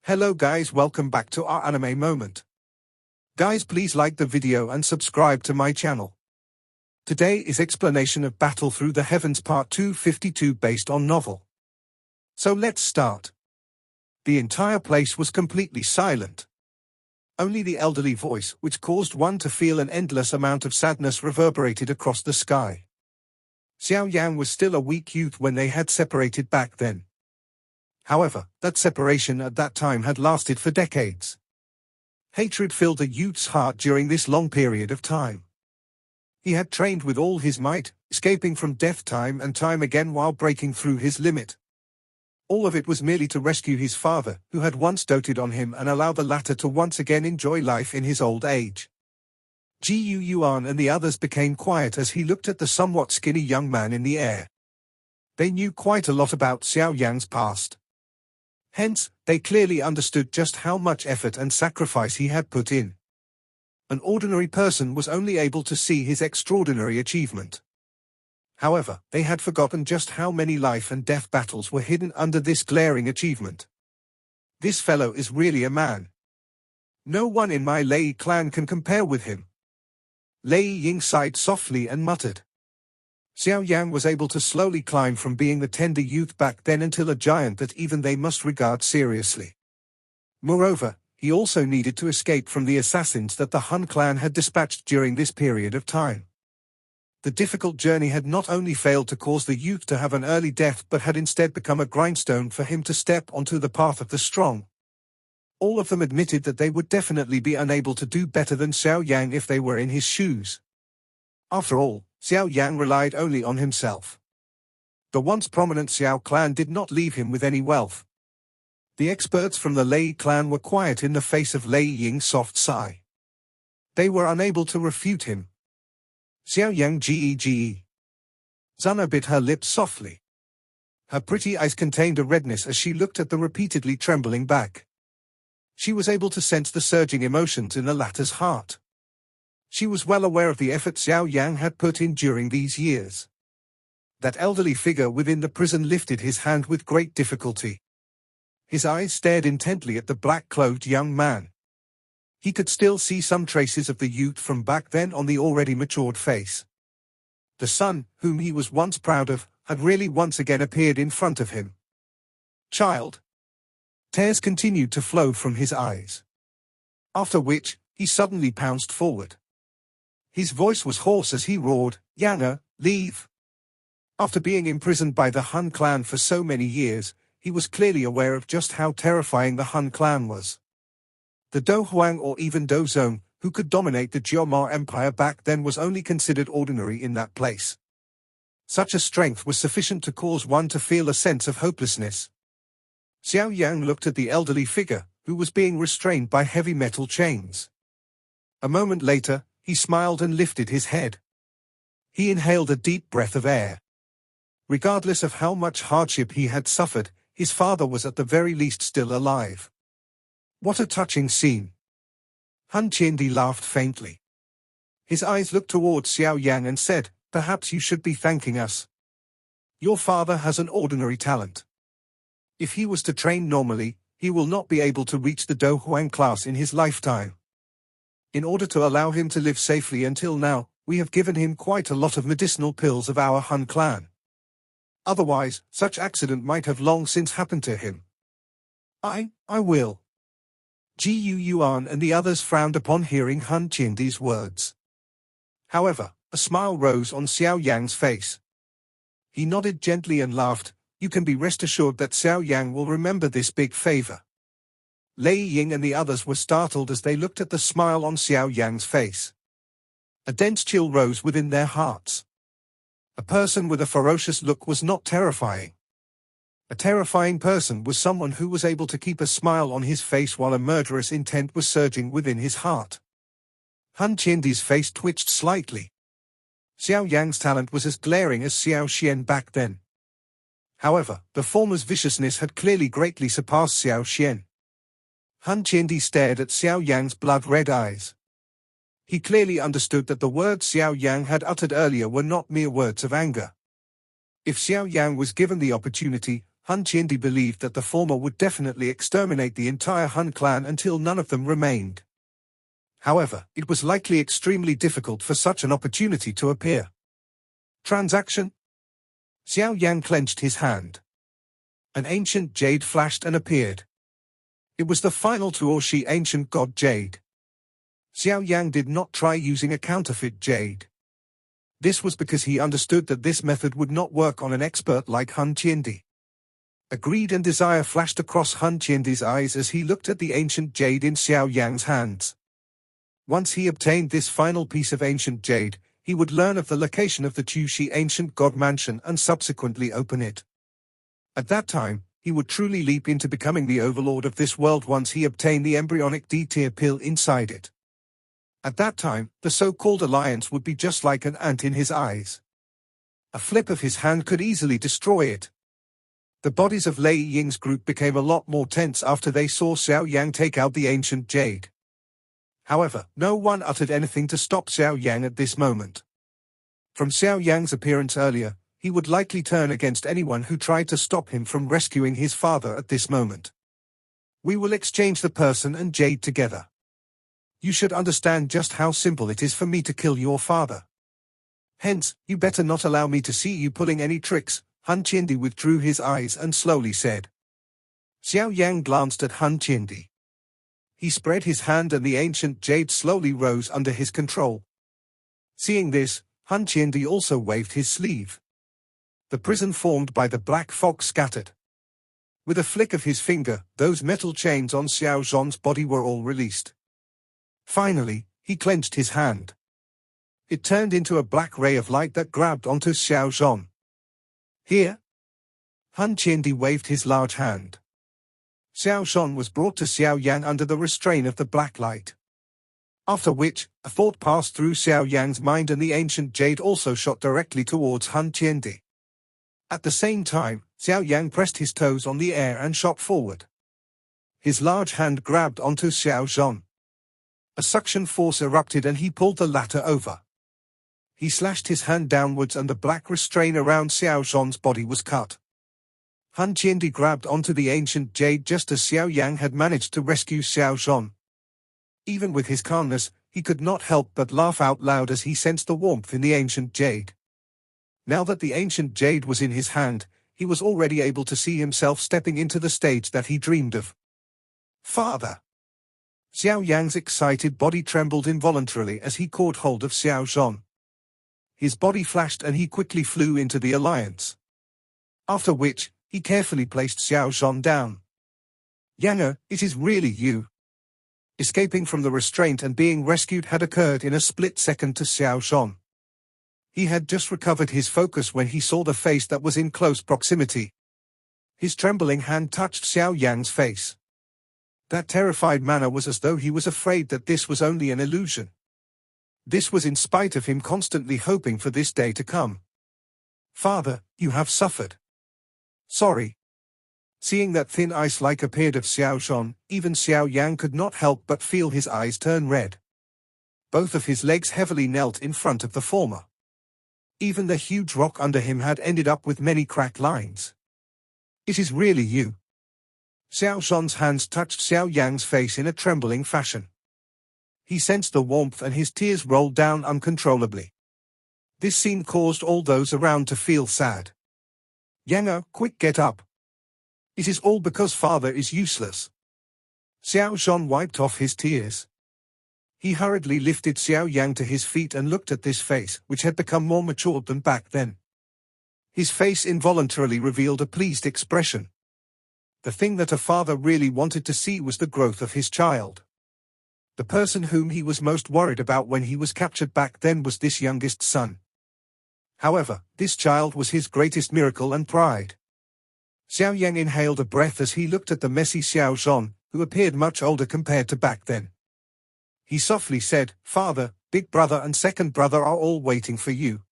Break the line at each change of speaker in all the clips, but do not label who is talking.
Hello guys, welcome back to our anime moment. Guys, please like the video and subscribe to my channel. Today is explanation of Battle Through the Heavens Part 252 based on novel. So let's start. The entire place was completely silent. Only the elderly voice, which caused one to feel an endless amount of sadness, reverberated across the sky. Xiao Yang was still a weak youth when they had separated back then. However, that separation at that time had lasted for decades. Hatred filled the youth's heart during this long period of time. He had trained with all his might, escaping from death time and time again while breaking through his limit. All of it was merely to rescue his father, who had once doted on him, and allow the latter to once again enjoy life in his old age. Xiao Yan and the others became quiet as he looked at the somewhat skinny young man in the air. They knew quite a lot about Xiao Yang's past. Hence, they clearly understood just how much effort and sacrifice he had put in. An ordinary person was only able to see his extraordinary achievement. However, they had forgotten just how many life and death battles were hidden under this glaring achievement. This fellow is really a man. No one in my Lei clan can compare with him. Lei Ying sighed softly and muttered. Xiao Yang was able to slowly climb from being the tender youth back then until a giant that even they must regard seriously. Moreover, he also needed to escape from the assassins that the Han clan had dispatched during this period of time. The difficult journey had not only failed to cause the youth to have an early death, but had instead become a grindstone for him to step onto the path of the strong. All of them admitted that they would definitely be unable to do better than Xiao Yang if they were in his shoes. After all, Xiao Yang relied only on himself. The once prominent Xiao clan did not leave him with any wealth. The experts from the Lei clan were quiet in the face of Lei Ying's soft sigh. They were unable to refute him. Xiao Yang ge. Zana bit her lips softly. Her pretty eyes contained a redness as she looked at the repeatedly trembling back. She was able to sense the surging emotions in the latter's heart. She was well aware of the effort Xiao Yang had put in during these years. That elderly figure within the prison lifted his hand with great difficulty. His eyes stared intently at the black-clothed young man. He could still see some traces of the youth from back then on the already matured face. The son, whom he was once proud of, had really once again appeared in front of him. Child. Tears continued to flow from his eyes. After which, he suddenly pounced forward. His voice was hoarse as he roared, "Yang, leave!" After being imprisoned by the Han clan for so many years, he was clearly aware of just how terrifying the Han clan was. The Do Huang or even Do Zong, who could dominate the Jioma Empire back then, was only considered ordinary in that place. Such a strength was sufficient to cause one to feel a sense of hopelessness. Xiao Yang looked at the elderly figure, who was being restrained by heavy metal chains. A moment later, he smiled and lifted his head. He inhaled a deep breath of air. Regardless of how much hardship he had suffered, his father was at the very least still alive. What a touching scene. Han Qiandi laughed faintly. His eyes looked towards Xiao Yang and said, "Perhaps you should be thanking us. Your father has an ordinary talent. If he was to train normally, he will not be able to reach the Do Huang class in his lifetime. In order to allow him to live safely until now, we have given him quite a lot of medicinal pills of our Han clan. Otherwise, such accident might have long since happened to him." I will. Xiao Yuan and the others frowned upon hearing Han Qiandi's words. However, a smile rose on Xiao Yang's face. He nodded gently and laughed. "You can be rest assured that Xiao Yang will remember this big favor." Lei Ying and the others were startled as they looked at the smile on Xiao Yang's face. A dense chill rose within their hearts. A person with a ferocious look was not terrifying. A terrifying person was someone who was able to keep a smile on his face while a murderous intent was surging within his heart. Han Qiandi's face twitched slightly. Xiao Yang's talent was as glaring as Xiao Xian back then. However, the former's viciousness had clearly greatly surpassed Xiao Xian. Han Qiandi stared at Xiao Yang's blood-red eyes. He clearly understood that the words Xiao Yang had uttered earlier were not mere words of anger. If Xiao Yang was given the opportunity, Han Qiandi believed that the former would definitely exterminate the entire Han clan until none of them remained. However, it was likely extremely difficult for such an opportunity to appear. Transaction? Xiao Yang clenched his hand. An ancient jade flashed and appeared. It was the final Tuoshi ancient god jade. Xiao Yang did not try using a counterfeit jade. This was because he understood that this method would not work on an expert like Han Qiandi. A greed and desire flashed across Han Qiandi's eyes as he looked at the ancient jade in Xiao Yang's hands. Once he obtained this final piece of ancient jade, he would learn of the location of the Tuoshi ancient god mansion and subsequently open it. At that time, he would truly leap into becoming the overlord of this world once he obtained the embryonic D-tier pill inside it. At that time, the so-called alliance would be just like an ant in his eyes. A flip of his hand could easily destroy it. The bodies of Lei Ying's group became a lot more tense after they saw Xiao Yang take out the ancient jade. However, no one uttered anything to stop Xiao Yang at this moment. From Xiao Yang's appearance earlier, he would likely turn against anyone who tried to stop him from rescuing his father at this moment. We will exchange the person and jade together. You should understand just how simple it is for me to kill your father. Hence, you better not allow me to see you pulling any tricks. Han Qiandi withdrew his eyes and slowly said. Xiao Yang glanced at Han Qiandi. He spread his hand and the ancient jade slowly rose under his control. Seeing this, Han Qiandi also waved his sleeve. The prison formed by the black fog scattered. With a flick of his finger, those metal chains on Xiao Zhan's body were all released. Finally, he clenched his hand. It turned into a black ray of light that grabbed onto Xiao Zhan. Here? Han Qiandi waved his large hand. Xiao Zhan was brought to Xiao Yang under the restraint of the black light. After which, a thought passed through Xiao Yang's mind and the ancient jade also shot directly towards Han Qiandi. At the same time, Xiao Yang pressed his toes on the air and shot forward. His large hand grabbed onto Xiao Zhan. A suction force erupted and he pulled the latter over. He slashed his hand downwards and the black restraint around Xiao Zhan's body was cut. Han Qiandi grabbed onto the ancient jade just as Xiao Yang had managed to rescue Xiao Zhan. Even with his calmness, he could not help but laugh out loud as he sensed the warmth in the ancient jade. Now that the ancient jade was in his hand, he was already able to see himself stepping into the stage that he dreamed of. Father! Xiao Yang's excited body trembled involuntarily as he caught hold of Xiao Zhan. His body flashed and he quickly flew into the alliance. After which, he carefully placed Xiao Zhan down. Yang, it is really you. Escaping from the restraint and being rescued had occurred in a split second to Xiao Zhan. He had just recovered his focus when he saw the face that was in close proximity. His trembling hand touched Xiao Yang's face. That terrified manner was as though he was afraid that this was only an illusion. This was in spite of him constantly hoping for this day to come. Father, you have suffered. Sorry. Seeing that thin ice-like appeared of Xiao Zhan, even Xiao Yang could not help but feel his eyes turn red. Both of his legs heavily knelt in front of the former. Even the huge rock under him had ended up with many cracked lines. It is really you. Xiao Zhan's hands touched Xiao Yang's face in a trembling fashion. He sensed the warmth and his tears rolled down uncontrollably. This scene caused all those around to feel sad. Yang, quick get up. It is all because father is useless. Xiao Zhan wiped off his tears. He hurriedly lifted Xiao Yang to his feet and looked at this face, which had become more matured than back then. His face involuntarily revealed a pleased expression. The thing that a father really wanted to see was the growth of his child. The person whom he was most worried about when he was captured back then was this youngest son. However, this child was his greatest miracle and pride. Xiao Yang inhaled a breath as he looked at the messy Xiao Zhan, who appeared much older compared to back then. He softly said, Father, big brother and second brother are all waiting for you.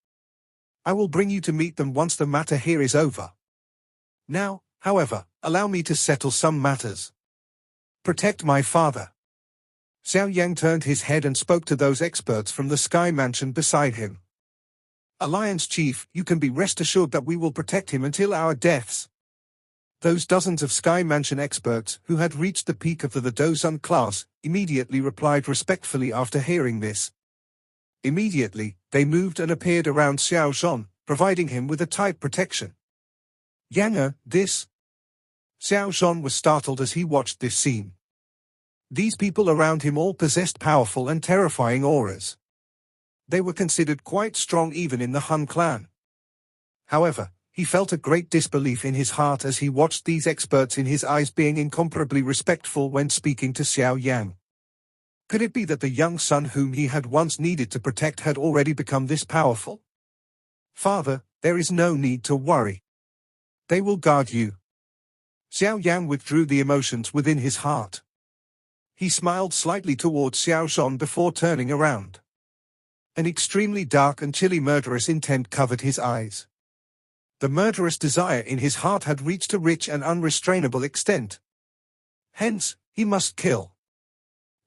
I will bring you to meet them once the matter here is over. Now, however, allow me to settle some matters. Protect my father. Xiao Yang turned his head and spoke to those experts from the Sky Mansion beside him. Alliance Chief, you can be rest assured that we will protect him until our deaths. Those dozens of Sky Mansion experts who had reached the peak of the Dozun class immediately replied respectfully after hearing this. Immediately, they moved and appeared around Xiao Zhan, providing him with a tight protection. Yang, this? Xiao Zhan was startled as he watched this scene. These people around him all possessed powerful and terrifying auras. They were considered quite strong even in the Han clan. However, he felt a great disbelief in his heart as he watched these experts in his eyes being incomparably respectful when speaking to Xiao Yang. Could it be that the young son whom he had once needed to protect had already become this powerful? Father, there is no need to worry. They will guard you. Xiao Yang withdrew the emotions within his heart. He smiled slightly towards Xiao Zhan before turning around. An extremely dark and chilly murderous intent covered his eyes. The murderous desire in his heart had reached a rich and unrestrainable extent. Hence, he must kill.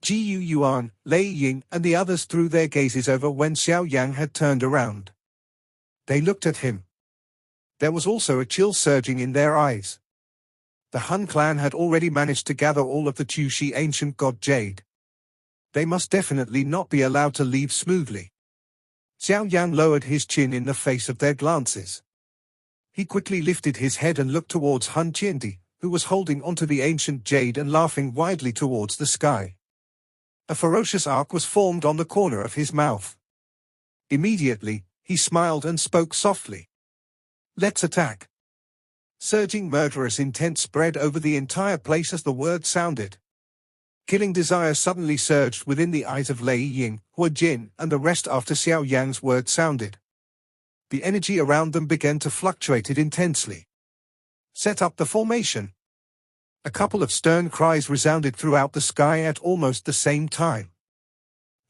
Jiu Yuan, Lei Ying, and the others threw their gazes over when Xiao Yang had turned around. They looked at him. There was also a chill surging in their eyes. The Han clan had already managed to gather all of the Tushi ancient god jade. They must definitely not be allowed to leave smoothly. Xiao Yan lowered his chin in the face of their glances. He quickly lifted his head and looked towards Han Qiandi, who was holding onto the ancient jade and laughing widely towards the sky. A ferocious arc was formed on the corner of his mouth. Immediately, he smiled and spoke softly. Let's attack. Surging murderous intent spread over the entire place as the word sounded. Killing desire suddenly surged within the eyes of Lei Ying, Hua Jin, and the rest after Xiao Yang's word sounded. The energy around them began to fluctuate intensely. Set up the formation. A couple of stern cries resounded throughout the sky at almost the same time.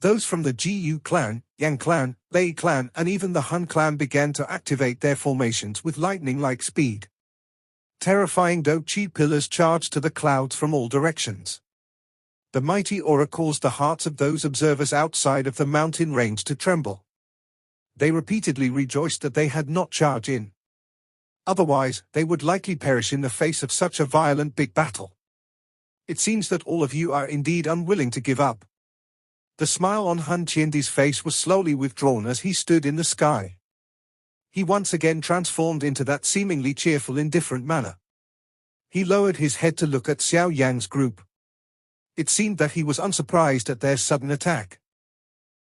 Those from the Jiu clan, Yang clan, Lei clan, and even the Han clan began to activate their formations with lightning-like speed. Terrifying Do-Chi pillars charged to the clouds from all directions. The mighty aura caused the hearts of those observers outside of the mountain range to tremble. They repeatedly rejoiced that they had not charged in. Otherwise, they would likely perish in the face of such a violent big battle. It seems that all of you are indeed unwilling to give up. The smile on Han Qiandi's face was slowly withdrawn as he stood in the sky. He once again transformed into that seemingly cheerful indifferent manner. He lowered his head to look at Xiao Yang's group. It seemed that he was unsurprised at their sudden attack.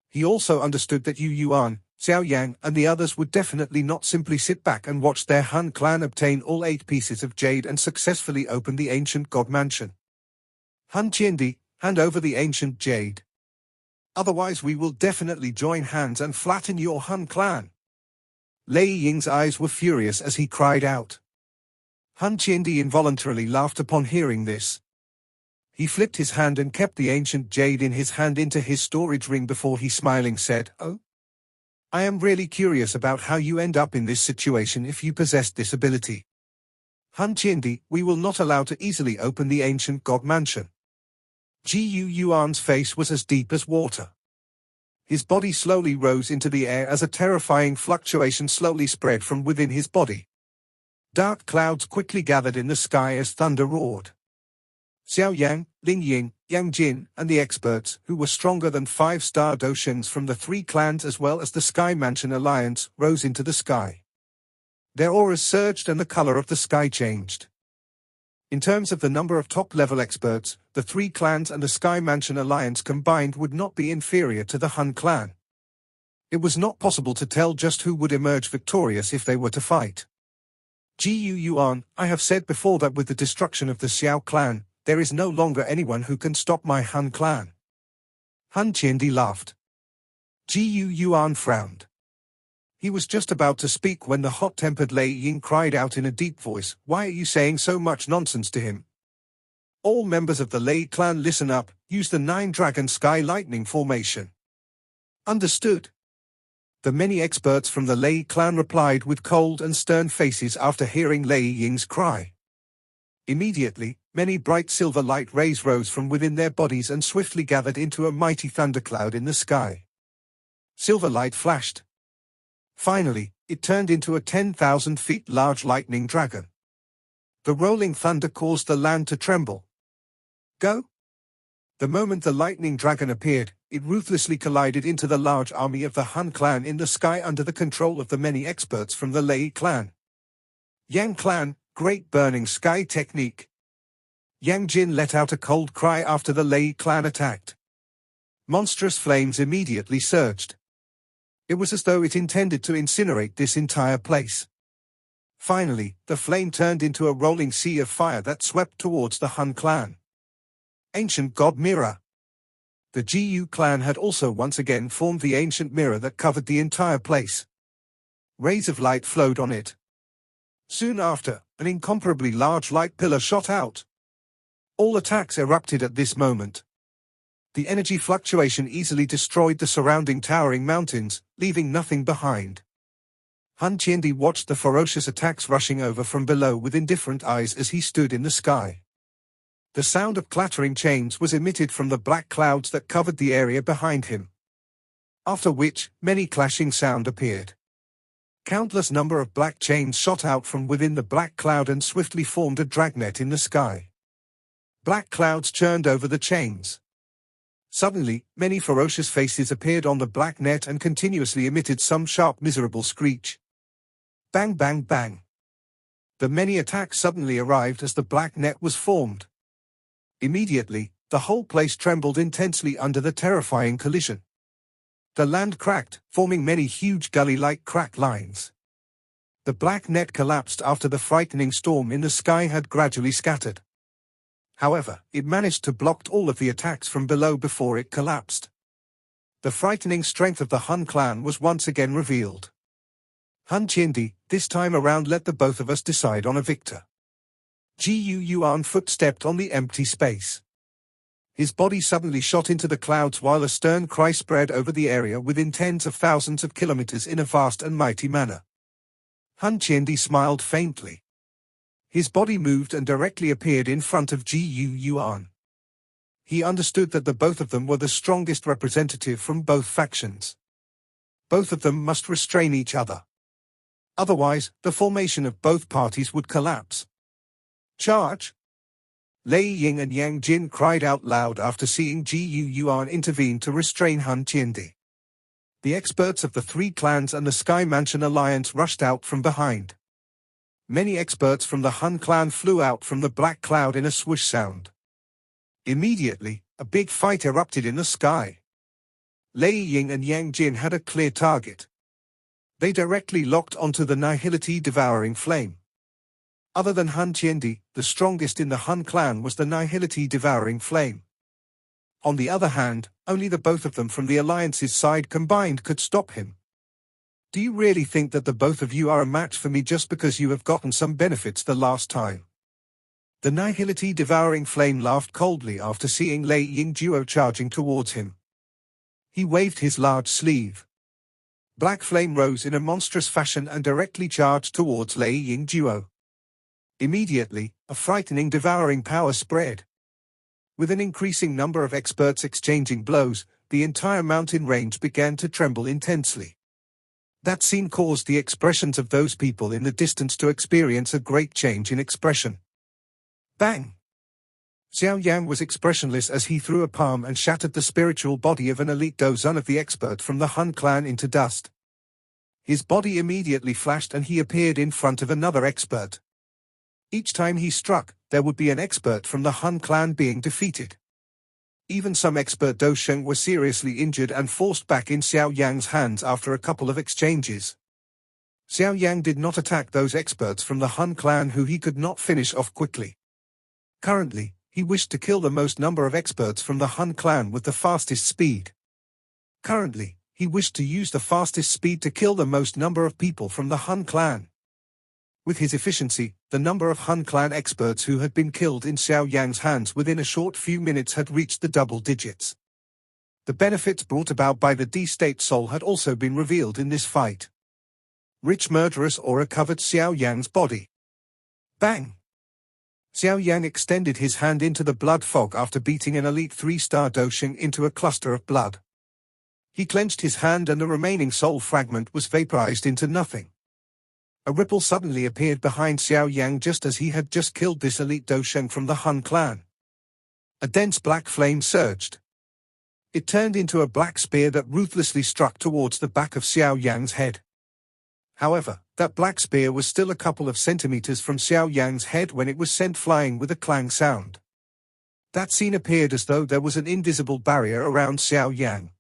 He also understood that Yu Yuan, Xiao Yang, and the others would definitely not simply sit back and watch their Han clan obtain all 8 pieces of jade and successfully open the ancient god mansion. Han Qiandi, hand over the ancient jade. Otherwise we will definitely join hands and flatten your Han clan. Lei Ying's eyes were furious as he cried out. Han Qiandi involuntarily laughed upon hearing this. He flipped his hand and kept the ancient jade in his hand into his storage ring before he smiling said, "Oh? I am really curious about how you end up in this situation if you possessed this ability. Han Qiandi, we will not allow to easily open the ancient god mansion." Jiu Yuan's face was as deep as water. His body slowly rose into the air as a terrifying fluctuation slowly spread from within his body. Dark clouds quickly gathered in the sky as thunder roared. Xiao Yang, Ling Ying, Yang Jin, and the experts, who were stronger than 5-star Doshens from the 3 clans as well as the Sky Mansion Alliance, rose into the sky. Their auras surged and the color of the sky changed. In terms of the number of top-level experts, the 3 clans and the Sky Mansion Alliance combined would not be inferior to the Han clan. It was not possible to tell just who would emerge victorious if they were to fight. Jiu Yuan, I have said before that with the destruction of the Xiao clan, there is no longer anyone who can stop my Han clan. Han Qiandi laughed. Jiu Yuan frowned. He was just about to speak when the hot-tempered Lei Ying cried out in a deep voice, "Why are you saying so much nonsense to him? All members of the Lei clan listen up, use the 9-dragon sky lightning formation." Understood. The many experts from the Lei clan replied with cold and stern faces after hearing Lei Ying's cry. Immediately, many bright silver light rays rose from within their bodies and swiftly gathered into a mighty thundercloud in the sky. Silver light flashed. Finally, it turned into a 10,000 feet large lightning dragon. The rolling thunder caused the land to tremble. Go! The moment the lightning dragon appeared, it ruthlessly collided into the large army of the Han clan in the sky under the control of the many experts from the Lei clan. Yang clan, great burning sky technique. Yang Jin let out a cold cry after the Lei clan attacked. Monstrous flames immediately surged. It was as though it intended to incinerate this entire place. Finally, the flame turned into a rolling sea of fire that swept towards the Han clan. Ancient God Mirror. The Gu clan had also once again formed the ancient mirror that covered the entire place. Rays of light flowed on it. Soon after, an incomparably large light pillar shot out. All attacks erupted at this moment. The energy fluctuation easily destroyed the surrounding towering mountains, leaving nothing behind. Han Qiandi watched the ferocious attacks rushing over from below with indifferent eyes as he stood in the sky. The sound of clattering chains was emitted from the black clouds that covered the area behind him. After which, many clashing sound appeared. Countless number of black chains shot out from within the black cloud and swiftly formed a dragnet in the sky. Black clouds churned over the chains. Suddenly, many ferocious faces appeared on the black net and continuously emitted some sharp miserable screech. Bang bang bang. The many attacks suddenly arrived as the black net was formed. Immediately, the whole place trembled intensely under the terrifying collision. The land cracked, forming many huge gully-like crack lines. The black net collapsed after the frightening storm in the sky had gradually scattered. However, it managed to block all of the attacks from below before it collapsed. The frightening strength of the Han clan was once again revealed. Han Qiandi, this time around let the both of us decide on a victor. Gu Yuan footstepped on the empty space. His body suddenly shot into the clouds while a stern cry spread over the area within tens of thousands of kilometers in a vast and mighty manner. Han Qiandi smiled faintly. His body moved and directly appeared in front of Gu Yuan. He understood that the both of them were the strongest representative from both factions. Both of them must restrain each other. Otherwise, the formation of both parties would collapse. Charge! Lei Ying and Yang Jin cried out loud after seeing Gu Yuan intervene to restrain Han Qiandi. The experts of the three clans and the Sky Mansion Alliance rushed out from behind. Many experts from the Han clan flew out from the black cloud in a swoosh sound. Immediately, a big fight erupted in the sky. Lei Ying and Yang Jin had a clear target. They directly locked onto the Nihility devouring flame. Other than Han Qiandi, the strongest in the Han clan was the Nihility devouring flame. On the other hand, only the both of them from the Alliance's side combined could stop him. Do you really think that the both of you are a match for me just because you have gotten some benefits the last time? The Nihility devouring flame laughed coldly after seeing Lei Ying duo charging towards him. He waved his large sleeve. Black flame rose in a monstrous fashion and directly charged towards Lei Ying duo. Immediately, a frightening devouring power spread. With an increasing number of experts exchanging blows, the entire mountain range began to tremble intensely. That scene caused the expressions of those people in the distance to experience a great change in expression. Bang! Xiao Yang was expressionless as he threw a palm and shattered the spiritual body of an elite dozun of the expert from the Han clan into dust. His body immediately flashed and he appeared in front of another expert. Each time he struck, there would be an expert from the Han clan being defeated. Even some expert Dosheng were seriously injured and forced back in Xiao Yang's hands after a couple of exchanges. Xiao Yang did not attack those experts from the Han clan who he could not finish off quickly. Currently, he wished to kill the most number of experts from the Han clan with the fastest speed. Currently, he wished to use the fastest speed to kill the most number of people from the Han clan. With his efficiency, the number of Han clan experts who had been killed in Xiao Yang's hands within a short few minutes had reached the double digits. The benefits brought about by the D-State soul had also been revealed in this fight. Rich murderous aura covered Xiao Yang's body. Bang! Xiao Yang extended his hand into the blood fog after beating an elite 3-star Dosheng into a cluster of blood. He clenched his hand and the remaining soul fragment was vaporized into nothing. A ripple suddenly appeared behind Xiao Yang just as he had just killed this elite Dosheng from the Han clan. A dense black flame surged. It turned into a black spear that ruthlessly struck towards the back of Xiao Yang's head. However, that black spear was still a couple of centimeters from Xiao Yang's head when it was sent flying with a clang sound. That scene appeared as though there was an invisible barrier around Xiao Yang.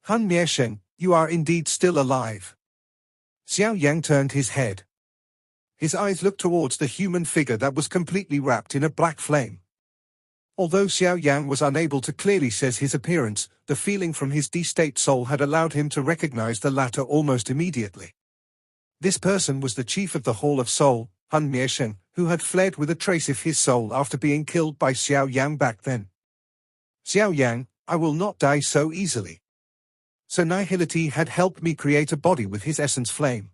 Han Miesheng, you are indeed still alive. Xiao Yang turned his head. His eyes looked towards the human figure that was completely wrapped in a black flame. Although Xiao Yang was unable to clearly assess his appearance, the feeling from his D-state soul had allowed him to recognize the latter almost immediately. This person was the chief of the Hall of Soul, Han Miesheng, who had fled with a trace of his soul after being killed by Xiao Yang back then. Xiao Yang, I will not die so easily. So Nihility had helped me create a body with his essence flame.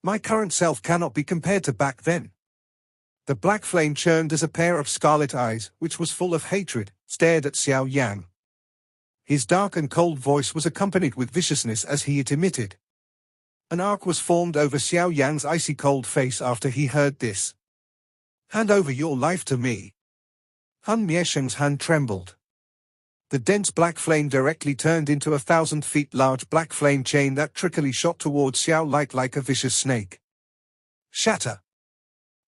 My current self cannot be compared to back then. The black flame churned as a pair of scarlet eyes, which was full of hatred, stared at Xiao Yang. His dark and cold voice was accompanied with viciousness as it emitted. An arc was formed over Xiao Yang's icy cold face after he heard this. Hand over your life to me. Han Miesheng's hand trembled. The dense black flame directly turned into 1,000 feet large black flame chain that trickily shot towards Xiao like a vicious snake. Shatter!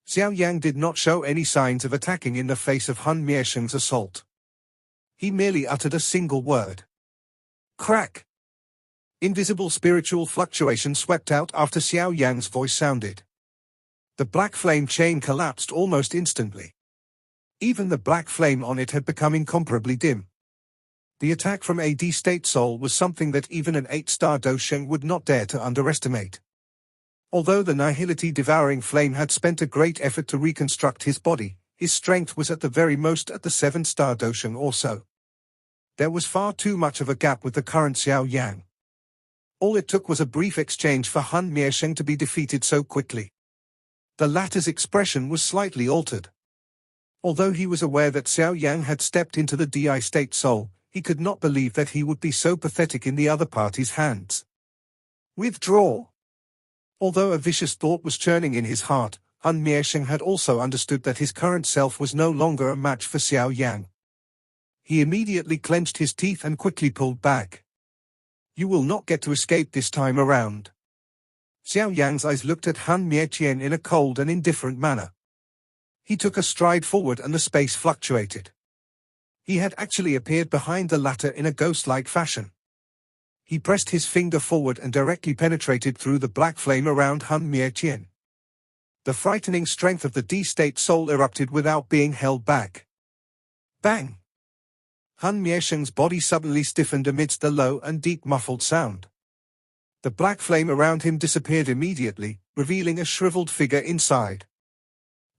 Xiao Yang did not show any signs of attacking in the face of Han Miesheng's assault. He merely uttered a single word. Crack! Invisible spiritual fluctuation swept out after Xiao Yang's voice sounded. The black flame chain collapsed almost instantly. Even the black flame on it had become incomparably dim. The attack from a D-state soul was something that even an 8-star Dosheng would not dare to underestimate. Although the Nihility devouring flame had spent a great effort to reconstruct his body, his strength was at the very most at the 7-star Dosheng or so. There was far too much of a gap with the current Xiao Yang. All it took was a brief exchange for Han Miesheng to be defeated so quickly. The latter's expression was slightly altered. Although he was aware that Xiao Yang had stepped into the DI state soul, he could not believe that he would be so pathetic in the other party's hands. Withdraw! Although a vicious thought was churning in his heart, Han Miesheng had also understood that his current self was no longer a match for Xiao Yang. He immediately clenched his teeth and quickly pulled back. You will not get to escape this time around. Xiao Yang's eyes looked at Han Mietian in a cold and indifferent manner. He took a stride forward and the space fluctuated. He had actually appeared behind the latter in a ghost-like fashion. He pressed his finger forward and directly penetrated through the black flame around Han Mietian. The frightening strength of the D-state soul erupted without being held back. Bang! Han Miesheng's body suddenly stiffened amidst the low and deep muffled sound. The black flame around him disappeared immediately, revealing a shriveled figure inside.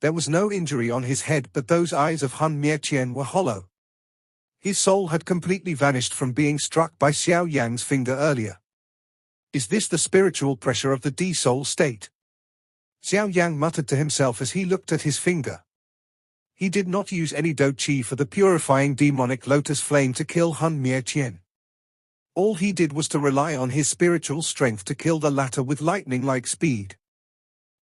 There was no injury on his head, but those eyes of Han Mietian were hollow. His soul had completely vanished from being struck by Xiao Yang's finger earlier. Is this the spiritual pressure of the D-soul state? Xiao Yang muttered to himself as he looked at his finger. He did not use any Do Chi for the purifying demonic lotus flame to kill Han Mietian. All he did was to rely on his spiritual strength to kill the latter with lightning-like speed.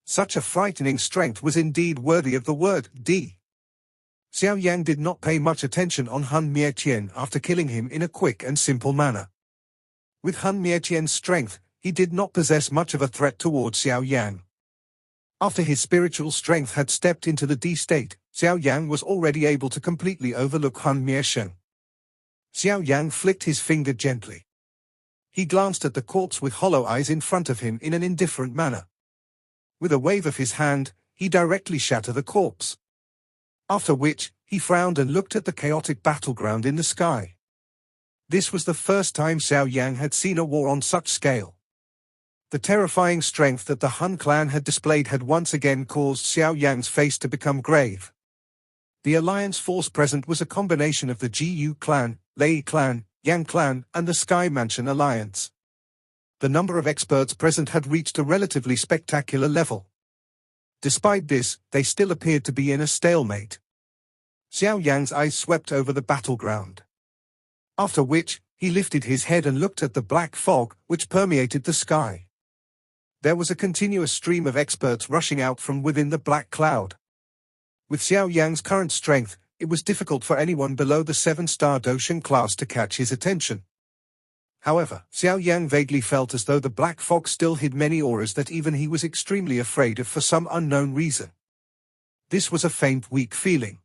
Such a frightening strength was indeed worthy of the word D. Xiao Yang did not pay much attention on Han Mietian after killing him in a quick and simple manner. With Han Mietian's strength, he did not possess much of a threat towards Xiao Yang. After his spiritual strength had stepped into the D state, Xiao Yang was already able to completely overlook Han Miesheng. Xiao Yang flicked his finger gently. He glanced at the corpse with hollow eyes in front of him in an indifferent manner. With a wave of his hand, he directly shattered the corpse. After which, he frowned and looked at the chaotic battleground in the sky. This was the first time Xiao Yang had seen a war on such scale. The terrifying strength that the Han clan had displayed had once again caused Xiao Yang's face to become grave. The alliance force present was a combination of the Jiyu clan, Lei clan, Yang clan, and the Sky Mansion alliance. The number of experts present had reached a relatively spectacular level. Despite this, they still appeared to be in a stalemate. Xiao Yang's eyes swept over the battleground. After which, he lifted his head and looked at the black fog which permeated the sky. There was a continuous stream of experts rushing out from within the black cloud. With Xiao Yang's current strength, it was difficult for anyone below the 7-star Doshan class to catch his attention. However, Xiao Yang vaguely felt as though the black fog still hid many auras that even he was extremely afraid of for some unknown reason. This was a faint, weak feeling.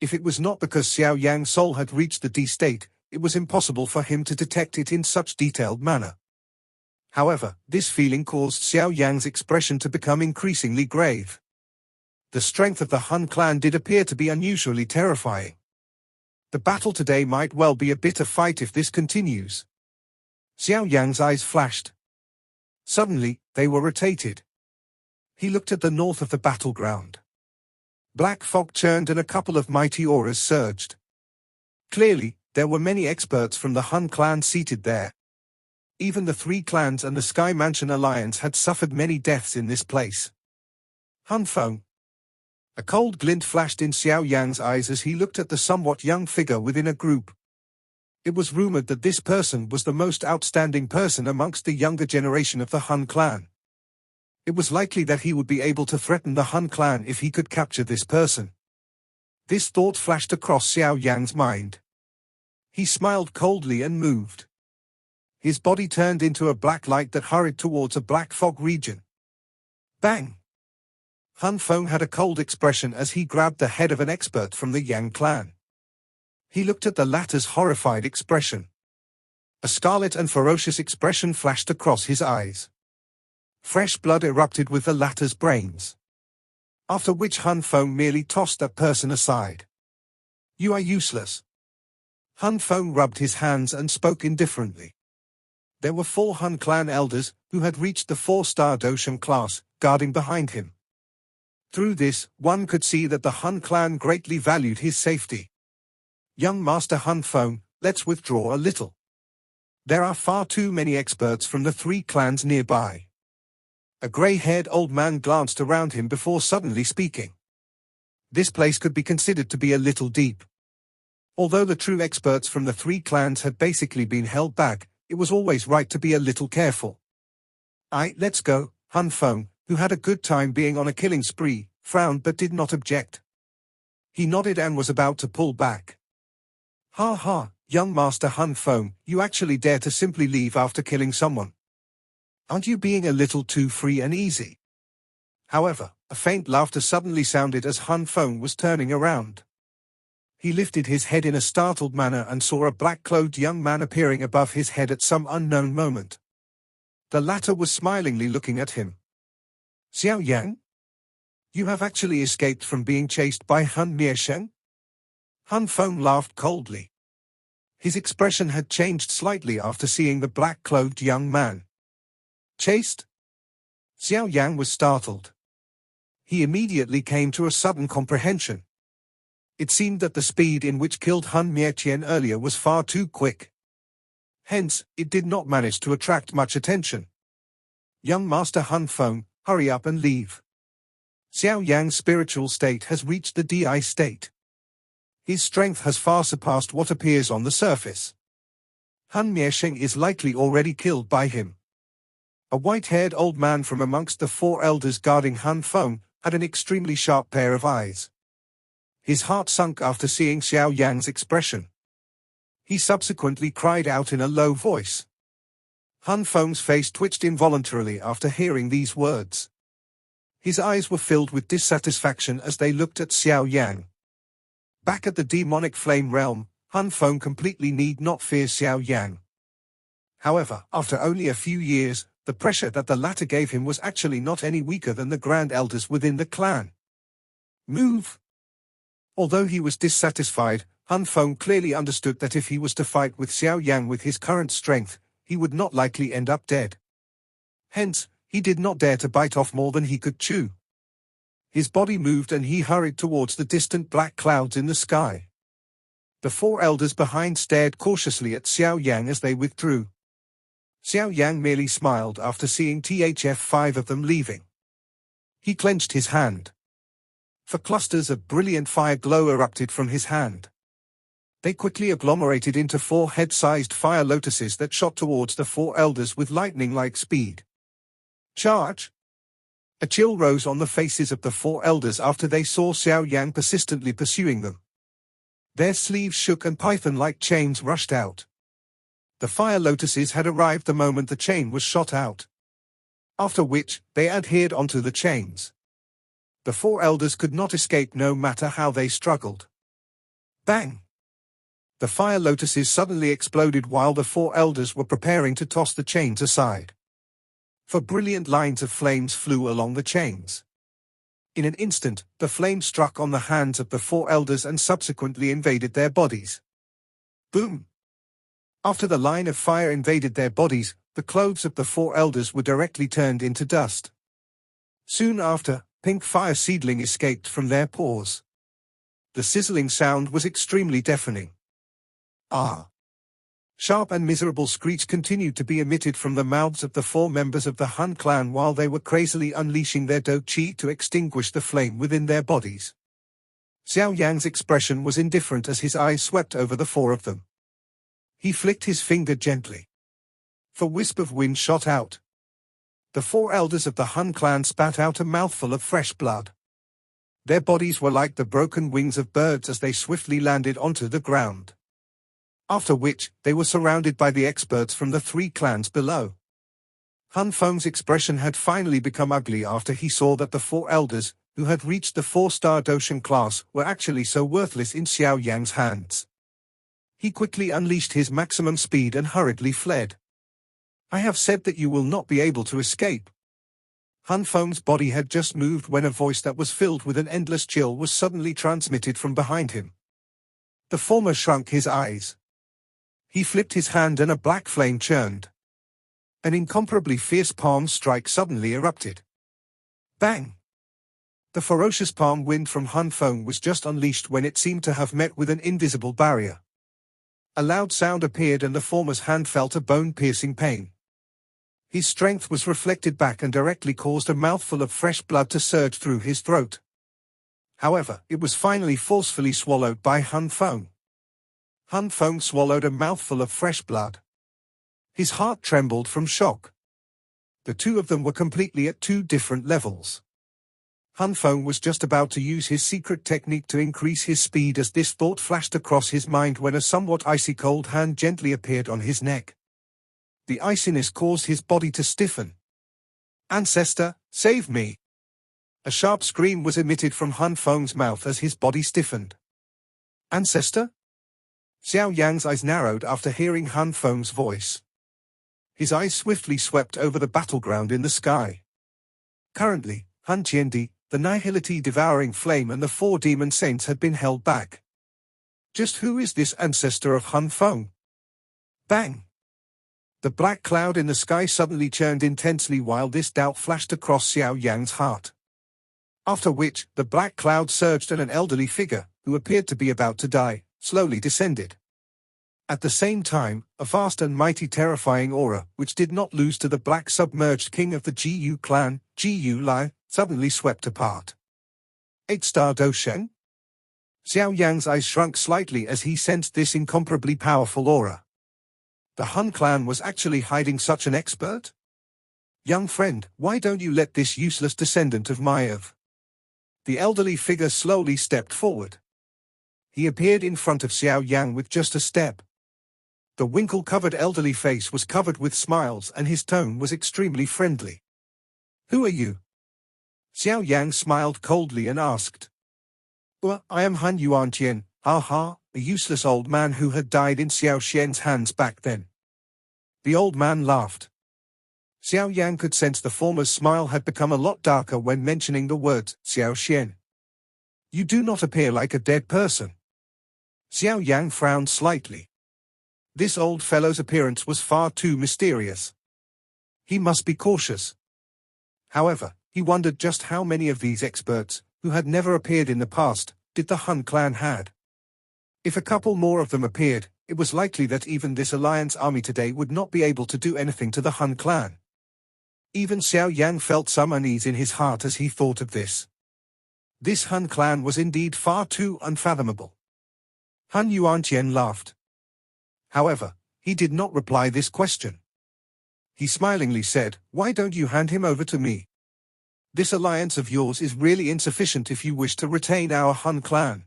If it was not because Xiao Yang's soul had reached the D state, it was impossible for him to detect it in such detailed manner. However, this feeling caused Xiao Yang's expression to become increasingly grave. The strength of the Han clan did appear to be unusually terrifying. The battle today might well be a bitter fight if this continues. Xiao Yang's eyes flashed. Suddenly, they were rotated. He looked at the north of the battleground. Black fog churned and a couple of mighty auras surged. Clearly, there were many experts from the Han clan seated there. Even the 3 clans and the Sky Mansion Alliance had suffered many deaths in this place. Han Feng. A cold glint flashed in Xiao Yang's eyes as he looked at the somewhat young figure within a group. It was rumored that this person was the most outstanding person amongst the younger generation of the Han clan. It was likely that he would be able to threaten the Han clan if he could capture this person. This thought flashed across Xiao Yang's mind. He smiled coldly and moved. His body turned into a black light that hurried towards a black fog region. Bang! Han Feng had a cold expression as he grabbed the head of an expert from the Yang clan. He looked at the latter's horrified expression. A scarlet and ferocious expression flashed across his eyes. Fresh blood erupted with the latter's brains. After which Han Feng merely tossed that person aside. You are useless. Han Feng rubbed his hands and spoke indifferently. There were 4 Han clan elders, who had reached the 4-star Doshan class, guarding behind him. Through this, one could see that the Han clan greatly valued his safety. Young Master Han Feng, let's withdraw a little. There are far too many experts from the 3 clans nearby. A grey-haired old man glanced around him before suddenly speaking. This place could be considered to be a little deep. Although the true experts from the 3 clans had basically been held back, it was always right to be a little careful. Let's go. Han Feng, who had a good time being on a killing spree, frowned but did not object. He nodded and was about to pull back. Ha ha, young Master Han Feng, you actually dare to simply leave after killing someone. Aren't you being a little too free and easy? However, a faint laughter suddenly sounded as Han Feng was turning around. He lifted his head in a startled manner and saw a black-clothed young man appearing above his head at some unknown moment. The latter was smilingly looking at him. Xiao Yang? You have actually escaped from being chased by Han Miesheng? Han Feng laughed coldly. His expression had changed slightly after seeing the black-clothed young man. Chased? Xiao Yang was startled. He immediately came to a sudden comprehension. It seemed that the speed in which killed Han Mietian earlier was far too quick. Hence, it did not manage to attract much attention. Young Master Han Feng, hurry up and leave. Xiao Yang's spiritual state has reached the DI state. His strength has far surpassed what appears on the surface. Han Miesheng is likely already killed by him. A white-haired old man from amongst the 4 elders guarding Han Feng had an extremely sharp pair of eyes. His heart sunk after seeing Xiao Yang's expression. He subsequently cried out in a low voice. Han Feng's face twitched involuntarily after hearing these words. His eyes were filled with dissatisfaction as they looked at Xiao Yang. Back at the demonic flame realm, Han Feng completely need not fear Xiao Yang. However, after only a few years, the pressure that the latter gave him was actually not any weaker than the grand elders within the clan. Move! Although he was dissatisfied, Han Feng clearly understood that if he was to fight with Xiao Yang with his current strength, he would not likely end up dead. Hence, he did not dare to bite off more than he could chew. His body moved and he hurried towards the distant black clouds in the sky. The 4 elders behind stared cautiously at Xiao Yang as they withdrew. Xiao Yang merely smiled after seeing THF-5 of them leaving. He clenched his hand. For clusters of brilliant fire glow erupted from his hand. They quickly agglomerated into 4 head-sized fire lotuses that shot towards the 4 elders with lightning-like speed. Charge! A chill rose on the faces of the four elders after they saw Xiao Yang persistently pursuing them. Their sleeves shook and python-like chains rushed out. The fire lotuses had arrived the moment the chain was shot out. After which, they adhered onto the chains. The four elders could not escape no matter how they struggled. Bang! The fire lotuses suddenly exploded while the four elders were preparing to toss the chains aside. For brilliant lines of flames flew along the chains. In an instant, the flame struck on the hands of the four elders and subsequently invaded their bodies. Boom! After the line of fire invaded their bodies, the clothes of the four elders were directly turned into dust. Soon after, pink fire seedling escaped from their pores. The sizzling sound was extremely deafening. Ah! Sharp and miserable screech continued to be emitted from the mouths of the four members of the Han clan while they were crazily unleashing their Do Chi to extinguish the flame within their bodies. Xiao Yang's expression was indifferent as his eyes swept over the four of them. He flicked his finger gently. A wisp of wind shot out. The four elders of the Han clan spat out a mouthful of fresh blood. Their bodies were like the broken wings of birds as they swiftly landed onto the ground. After which, they were surrounded by the experts from the three clans below. Han Feng's expression had finally become ugly after he saw that the four elders, who had reached the 4-star Doshan class, were actually so worthless in Xiao Yang's hands. He quickly unleashed his maximum speed and hurriedly fled. I have said that you will not be able to escape. Han Feng's body had just moved when a voice that was filled with an endless chill was suddenly transmitted from behind him. The former shrunk his eyes. He flipped his hand and a black flame churned. An incomparably fierce palm strike suddenly erupted. Bang! The ferocious palm wind from Han Feng was just unleashed when it seemed to have met with an invisible barrier. A loud sound appeared and the former's hand felt a bone-piercing pain. His strength was reflected back and directly caused a mouthful of fresh blood to surge through his throat. However, it was finally forcefully swallowed by Han Feng. Han Feng swallowed a mouthful of fresh blood. His heart trembled from shock. The two of them were completely at two different levels. Han Feng was just about to use his secret technique to increase his speed as this thought flashed across his mind when a somewhat icy cold hand gently appeared on his neck. The iciness caused his body to stiffen. Ancestor, save me! A sharp scream was emitted from Han Feng's mouth as his body stiffened. Ancestor? Xiao Yang's eyes narrowed after hearing Han Feng's voice. His eyes swiftly swept over the battleground in the sky. Currently, Han Qiandi, the nihility devouring flame and the four demon saints had been held back. Just who is this ancestor of Han Feng? Bang! The black cloud in the sky suddenly churned intensely while this doubt flashed across Xiao Yang's heart. After which, the black cloud surged and an elderly figure, who appeared to be about to die, slowly descended. At the same time, a vast and mighty terrifying aura, which did not lose to the black submerged king of the Jiyu clan, Jiyu Lai, suddenly swept apart. 8-star Doshan? Xiao Yang's eyes shrunk slightly as he sensed this incomparably powerful aura. The Han clan was actually hiding such an expert? Young friend, why don't you let this useless descendant of Maiev? The elderly figure slowly stepped forward. He appeared in front of Xiao Yang with just a step. The winkle-covered elderly face was covered with smiles and his tone was extremely friendly. Who are you? Xiao Yang smiled coldly and asked. Well, I am Han Yuantian, ha, a useless old man who had died in Xiao Xian's hands back then. The old man laughed. Xiao Yang could sense the former's smile had become a lot darker when mentioning the words Xiao Xian. You do not appear like a dead person. Xiao Yang frowned slightly. This old fellow's appearance was far too mysterious. He must be cautious. However, he wondered just how many of these experts, who had never appeared in the past, did the Han clan had. If a couple more of them appeared, it was likely that even this alliance army today would not be able to do anything to the Han clan. Even Xiao Yang felt some unease in his heart as he thought of this. This Han clan was indeed far too unfathomable. Han Yuantian laughed. However, he did not reply this question. He smilingly said, "Why don't you hand him over to me? This alliance of yours is really insufficient if you wish to retain our Han clan.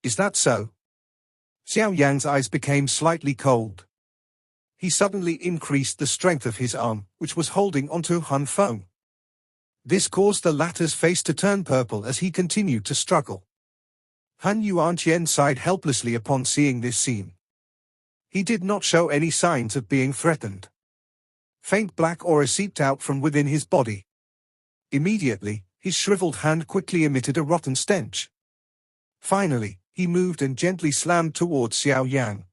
Is that so?" Xiao Yang's eyes became slightly cold. He suddenly increased the strength of his arm, which was holding onto Han Feng. This caused the latter's face to turn purple as he continued to struggle. Han Yuanqian sighed helplessly upon seeing this scene. He did not show any signs of being threatened. Faint black aura seeped out from within his body. Immediately, his shriveled hand quickly emitted a rotten stench. Finally, he moved and gently slammed towards Xiao Yang.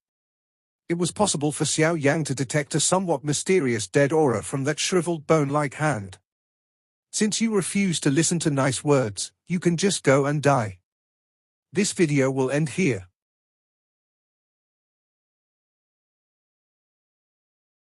It was possible for Xiao Yang to detect a somewhat mysterious dead aura from that shriveled bone-like hand. "Since you refuse to listen to nice words, you can just go and die. This video will end here.